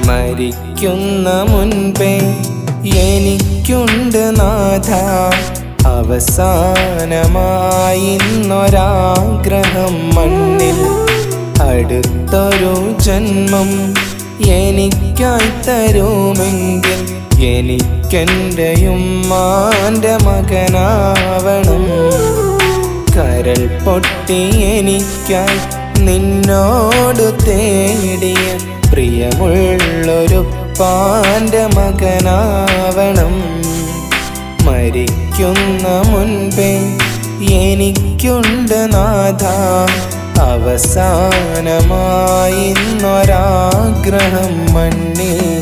മരിക്കുന്ന മുൻപേ എനിക്കുണ്ട് നാഥ അവസാനമായിന്നൊരാഗ്രഹം മണ്ണിൽ അടുത്തൊരു ജന്മം എനിക്കായി തരുമെങ്കിൽ എനിക്കെൻ്റെ ഉമ്മാൻ്റെ മകനാവണം. കരൾ പൊട്ടി എനിക്കായി നിന്നോട് തേടിയ പ്രിയമുള്ളൊരു പാൻ്റെ മകനാവണം. മരിക്കുന്ന മുൻപേ എനിക്കുണ്ട് നാഥ അവസാനമായിന്നൊരാഗ്രഹം മണ്ണിൽ.